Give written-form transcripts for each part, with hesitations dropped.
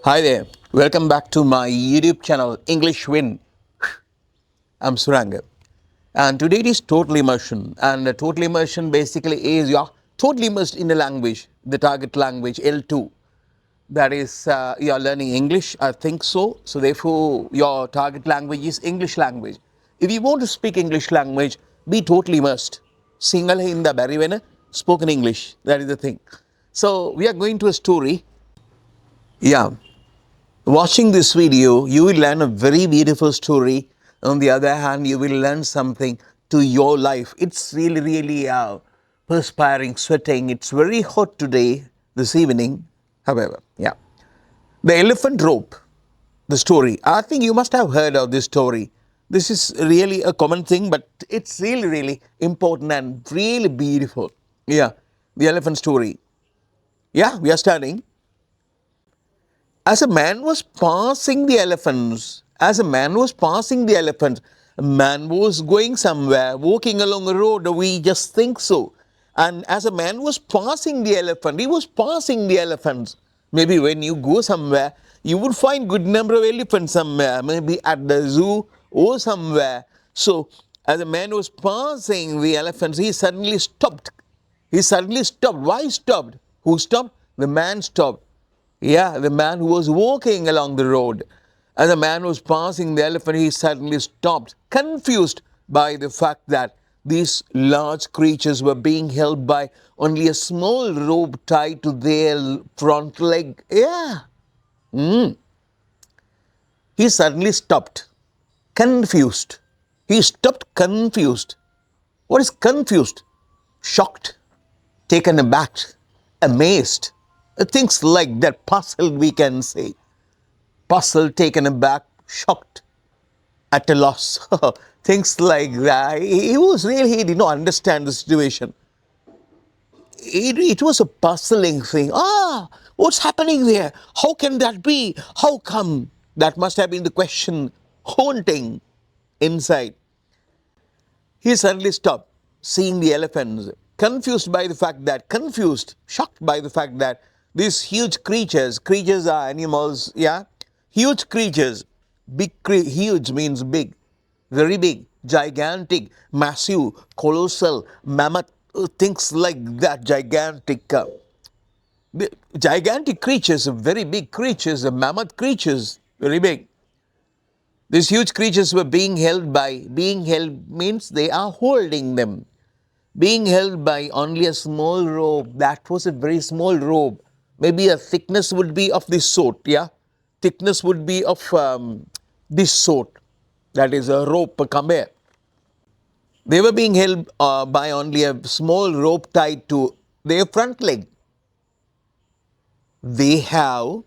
Hi there, welcome back to my YouTube channel English Win. I'm Suranga, and today it is total immersion. And total immersion basically is you're totally immersed in the language, the target language L2. That is, you're learning English, I think so. So, therefore, your target language is English language. If you want to speak English language, be totally immersed. Single in the Barivena, spoken English. That is the thing. So, we are going to a story. Yeah. Watching this video, you will learn a very beautiful story. On the other hand, you will learn something to your life. It's really perspiring, sweating. It's very hot today, this evening. However, yeah. The elephant rope, the story. I think you must have heard of this story. This is really a common thing, but it's really important and really beautiful. Yeah, the elephant story. Yeah, we are starting. As a man was passing the elephants, a man was going somewhere, walking along a road, we just think so. And as a man was passing the elephant, he was passing the elephants. Maybe when you go somewhere, you would find good number of elephants somewhere, maybe at the zoo or somewhere. So, as a man was passing the elephants, he suddenly stopped. Why stopped? Who stopped? The man stopped. Yeah, the man who was walking along the road. As the man was passing the elephant, he suddenly stopped, confused by the fact that these large creatures were being held by only a small rope tied to their front leg. Yeah. He suddenly stopped, confused. He stopped confused. What is confused? Shocked, taken aback, amazed. Things like that, puzzled, we can say. Puzzled, taken aback, shocked, at a loss. Things like that. He did not understand the situation. It was a puzzling thing. What's happening there? How can that be? How come? That must have been the question haunting inside. He suddenly stopped, seeing the elephants, shocked by the fact that these huge creatures are animals, yeah? Huge creatures, huge means big, very big, gigantic, massive, colossal, mammoth, things like that, gigantic creatures, very big creatures, mammoth creatures, very big. These huge creatures were being held means they are holding them. Being held by only a small rope, that was a very small rope. Maybe a thickness would be of this sort, yeah? Thickness would be of this sort. That is a rope, a camel. They were being held by only a small rope tied to their front leg. They have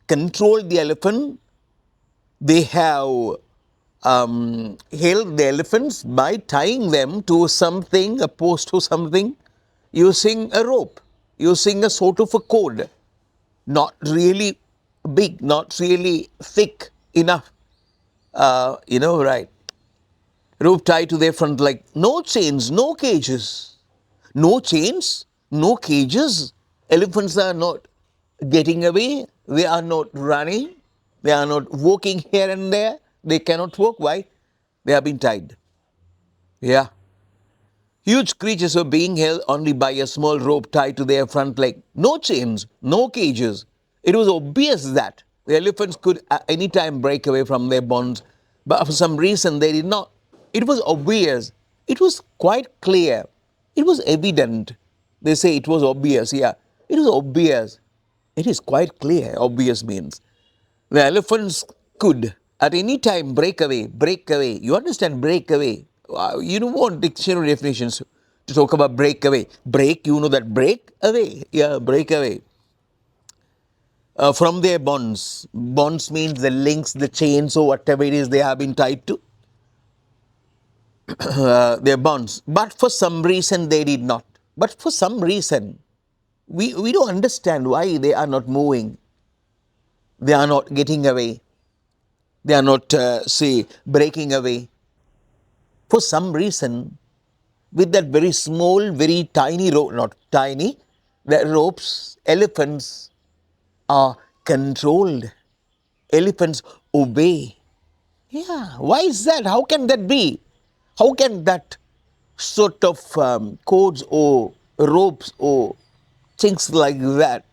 controlled the elephant. They have held the elephants by tying them to something, a post to something, using a rope, using a sort of a cord, not really big, not really thick enough, right. Rope tied to their front leg. No chains, no cages. No chains, no cages. Elephants are not getting away. They are not running. They are not walking here and there. They cannot walk. Why? They have been tied. Yeah. Huge creatures were being held only by a small rope tied to their front leg. No chains, no cages. It was obvious that the elephants could at any time break away from their bonds, but for some reason they did not. It was obvious. It was quite clear. It was evident. They say it was obvious. Yeah, it was obvious. It is quite clear. Obvious means the elephants could at any time break away. You understand break away? You don't want dictionary definitions to talk about break away. Break, you know that break away. Yeah, break away. From their bonds. Bonds means the links, the chains or whatever it is they have been tied to. Their bonds. But for some reason they did not. But for some reason, we don't understand why they are not moving. They are not getting away. They are not, breaking away. For some reason, with that very small, very tiny rope, not tiny, the ropes, elephants are controlled. elephants obey. Yeah, why is that? How can that be? How can that sort of codes or ropes or things like that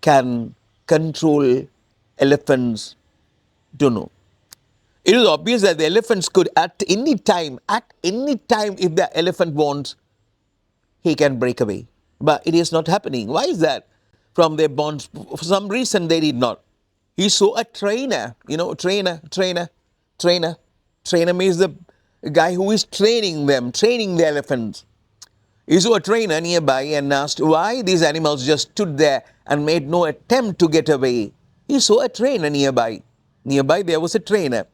can control elephants? Don't know. It is obvious that the elephants could at any time, if the elephant wants, he can break away. But it is not happening. Why is that? From their bonds, for some reason they did not. He saw a trainer, trainer. Trainer means the guy who is training them, training the elephants. He saw a trainer nearby and asked why these animals just stood there and made no attempt to get away. He saw a trainer nearby. Nearby there was a trainer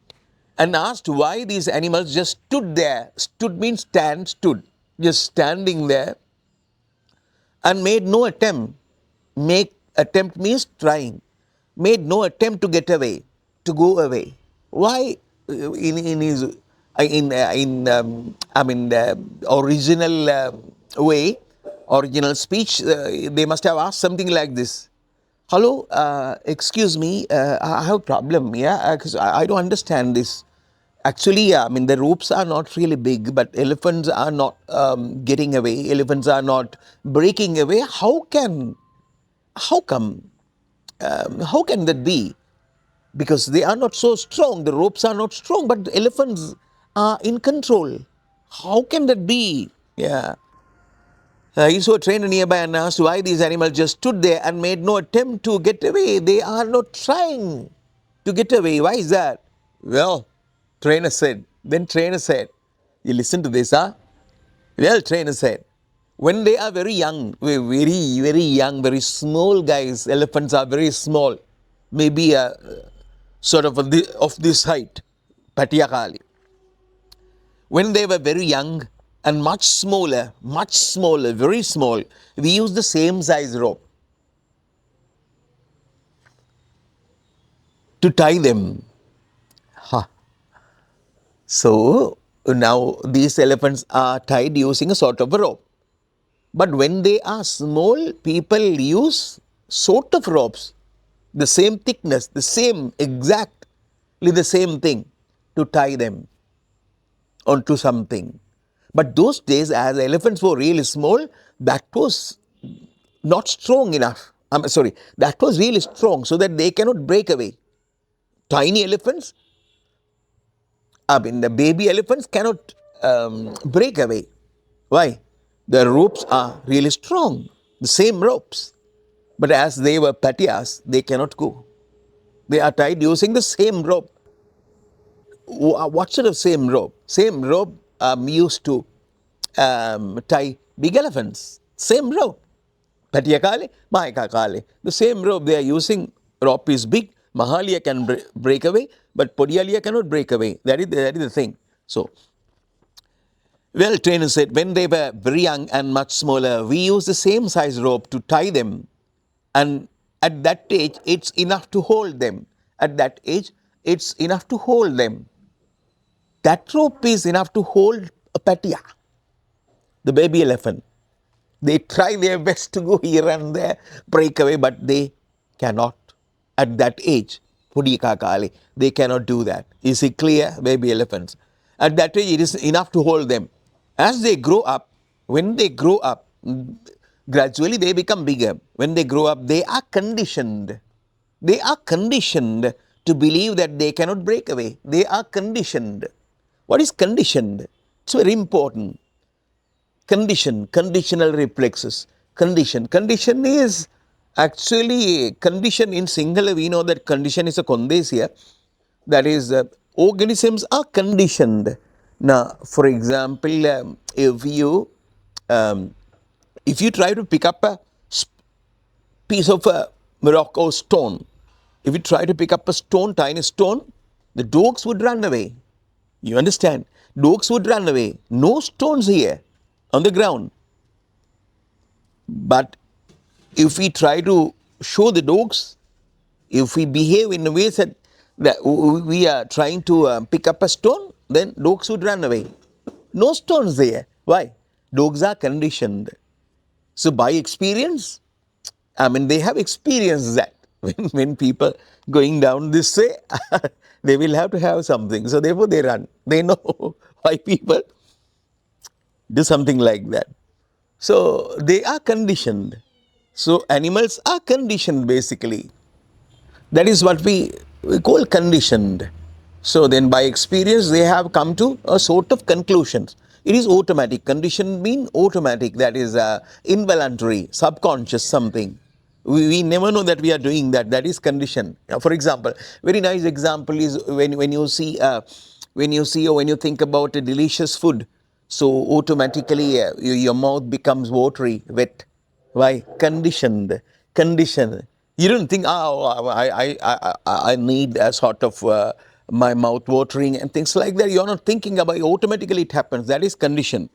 and asked why these animals just stood there. Stood means stand, stood. Just standing there and made no attempt. Make attempt means trying. Made no attempt to get away, to go away. Why? In his I mean original way, original speech, they must have asked something like this. Hello, excuse me, I have a problem, yeah, because I don't understand this. Actually, yeah, I mean, the ropes are not really big, but elephants are not getting away, elephants are not breaking away. How come, how can that be? Because they are not so strong, the ropes are not strong, but the elephants are in control. How can that be? Yeah. He saw a trainer nearby and asked why these animals just stood there and made no attempt to get away. They are not trying to get away. Why is that? Well, trainer said, you listen to this, huh? Well, trainer said, when they are very young, very young, very small guys, elephants are very small, maybe sort of this height, Patiakali. When they were very young and much smaller, very small, we used the same size rope to tie them. Huh. So now these elephants are tied using a sort of a rope. But when they are small, people use sort of ropes, the same thickness, the same, exactly the same thing to tie them onto something. But those days, as elephants were really small, that was not strong enough. I'm sorry, that was really strong so that they cannot break away. Tiny elephants, I mean, the baby elephants cannot break away. Why? The ropes are really strong, the same ropes. But as they were patias, they cannot go. They are tied using the same rope. What sort of same rope? Same rope used to tie big elephants. Same rope. Patiakale, Mahakakale. The same rope they are using, rope is big. Mahalia can break away, but Podialia cannot break away. That is the thing. So, well, trainer said, when they were very young and much smaller, we used the same size rope to tie them. And at that age, it's enough to hold them. At that age, it's enough to hold them. That rope is enough to hold a patia, the baby elephant. They try their best to go here and there, break away, but they cannot at that age. Pudikakali, they cannot do that. Is it clear, baby elephants? At that age, it is enough to hold them. As they grow up, when they grow up, gradually they become bigger. When they grow up, they are conditioned. They are conditioned to believe that they cannot break away. They are conditioned. What is conditioned? It's very important. Conditional reflexes. Condition is actually condition in Sinhala. We know that condition is a condesia. That is, organisms are conditioned. Now, for example, um, if you try to pick up a piece of rock or stone, if you try to pick up a stone, tiny stone, the dogs would run away. You understand? Dogs would run away. No stones here on the ground. But if we try to show the dogs, if we behave in a way that we are trying to pick up a stone, then dogs would run away. No stones there. Why? Dogs are conditioned. So by experience, I mean, they have experienced that. When people going down this way, they will have to have something. So therefore they run. They know why people do something like that. So they are conditioned. So animals are conditioned basically. That is what we call conditioned. So then by experience they have come to a sort of conclusions. It is automatic. Condition mean automatic. That is involuntary, subconscious something. We never know that we are doing that. That is condition. For example, very nice example is when you see or when you think about a delicious food, so automatically your mouth becomes watery, wet. Why? Conditioned. Conditioned. You don't think, oh, I need a sort of my mouth watering and things like that. You're not thinking about it. Automatically it happens. That is condition.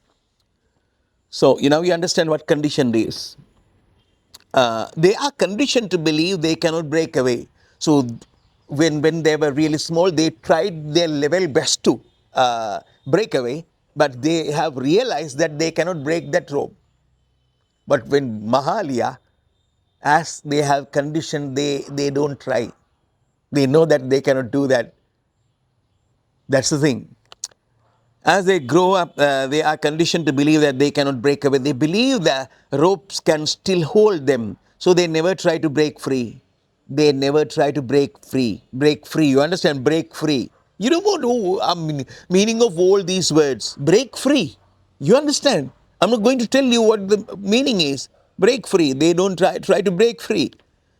So, you know, you understand what conditioned is. They are conditioned to believe they cannot break away. So, when they were really small, they tried their level best to break away, but they have realized that they cannot break that rope. But when Mahalia, as they have conditioned, they don't try. They know that they cannot do that. That's the thing. As they grow up, they are conditioned to believe that they cannot break away. They believe that ropes can still hold them, so they never try to break free. They never try to break free. Break free. You understand? Break free. You don't want to meaning of all these words. Break free. You understand? I'm not going to tell you what the meaning is. Break free. They don't try to break free.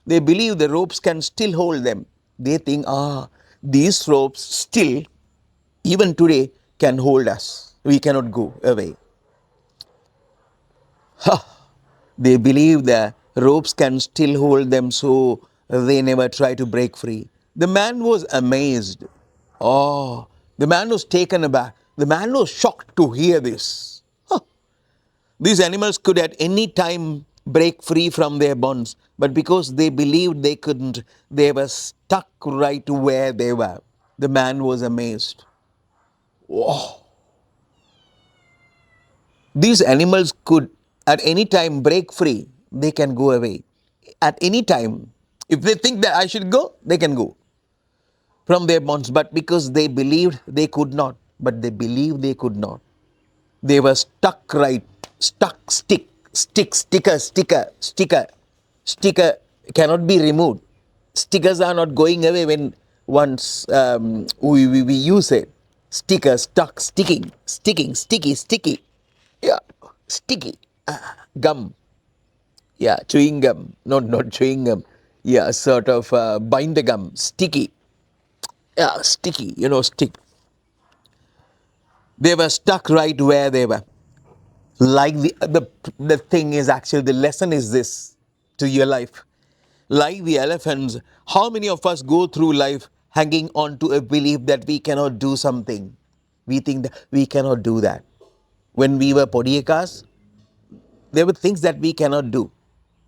They believe the ropes can still hold them. They think, these ropes still even today can hold us. We cannot go away. They believe the ropes can still hold them, so they never try to break free. The man was amazed. Oh, the man was taken aback. The man was shocked to hear this. These animals could at any time break free from their bonds, but because they believed they couldn't, they were stuck right where they were. The man was amazed. Whoa. These animals could at any time break free. They can go away. At any time. If they think that I should go, they can go from their bonds. But because they believed they could not. But they believed they could not. They were stuck right. Stuck, sticker. Sticker cannot be removed. Stickers are not going away when once we use it. Sticker, stuck, sticky. Yeah, sticky. Gum. Yeah, chewing gum. Not chewing gum. Yeah, sort of binder gum. Sticky. Yeah, sticky. Stick. They were stuck right where they were. Like the thing is actually, the lesson is this to your life. Like the elephants, how many of us go through life hanging on to a belief that we cannot do something? We think that we cannot do that. When we were Podiyakas, there were things that we cannot do.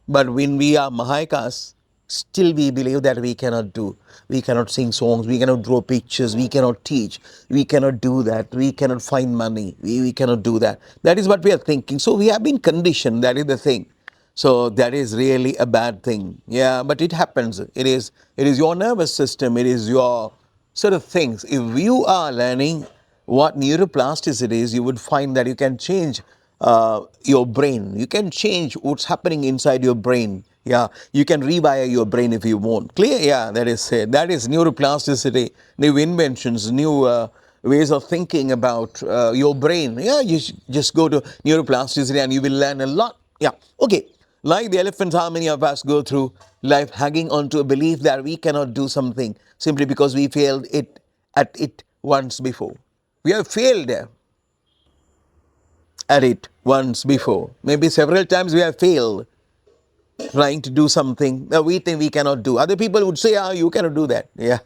But when we are Mahayakas, still we believe that we cannot do. We cannot sing songs, we cannot draw pictures, we cannot teach, we cannot do that, we cannot find money, we cannot do that. That is what we are thinking. So we have been conditioned, that is the thing. So that is really a bad thing. Yeah, but it happens. It is your nervous system, it is your sort of things. If you are learning what neuroplasticity is, you would find that you can change your brain. You can change what's happening inside your brain. Yeah, you can rewire your brain if you want. Clear? Yeah, that is it. That is neuroplasticity, new inventions, new ways of thinking about your brain. Yeah, you just go to neuroplasticity and you will learn a lot. Yeah, okay. Like the elephants, how many of us go through life hanging on to a belief that we cannot do something simply because we failed at it once before? We have failed at it once before. Maybe several times we have failed trying to do something that we think we cannot do. Other people would say, you cannot do that. Yeah,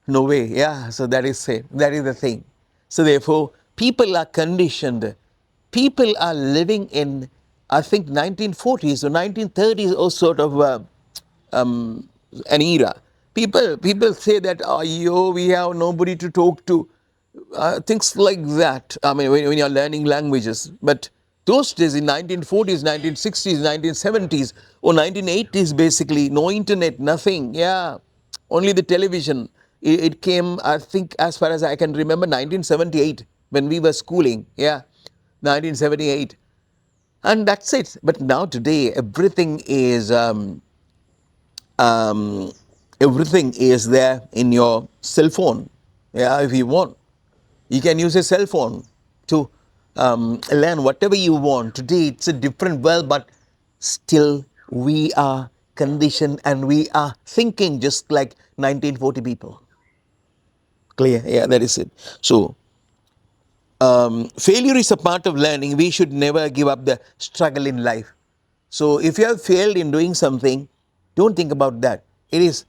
no way. Yeah, so that is it. That is the thing. So therefore, people are conditioned. People are living in, I think, 1940s or 1930s or sort of an era. People say that, we have nobody to talk to. Things like that. I mean, when you're learning languages. But Those days in 1940s, 1960s, 1970s, or 1980s, basically, no internet, nothing. Yeah, only the television. It came, I think, as far as I can remember, 1978 when we were schooling. Yeah, 1978. And that's it. But now today, um, everything is there in your cell phone. Yeah, if you want. You can use a cell phone to learn whatever you want. Today it's a different world, but still we are conditioned and we are thinking just like 1940 people. Clear? Yeah, that is it. So, failure is a part of learning. We should never give up the struggle in life. So, if you have failed in doing something, don't think about that. It is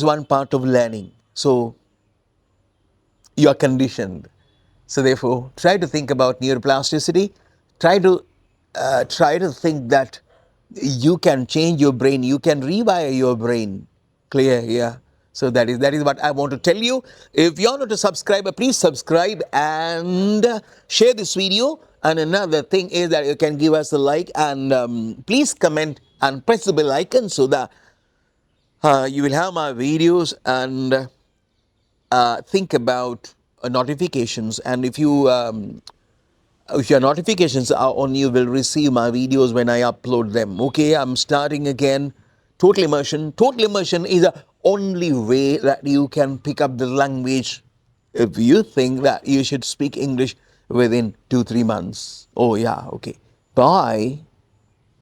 one part of learning. So, you are conditioned. So therefore, try to think about neuroplasticity. Try to think that you can change your brain. You can rewire your brain. Clear? Yeah. So that is what I want to tell you. If you're not a subscriber, please subscribe and share this video. And another thing is that you can give us a like and please comment and press the bell icon so that you will have my videos and think about notifications. And if your notifications are on, you will receive my videos when I upload them. Okay, I'm starting again. Total immersion. Total immersion is the only way that you can pick up the language if you think that you should speak English within 2-3 months. Oh yeah, okay. Bye.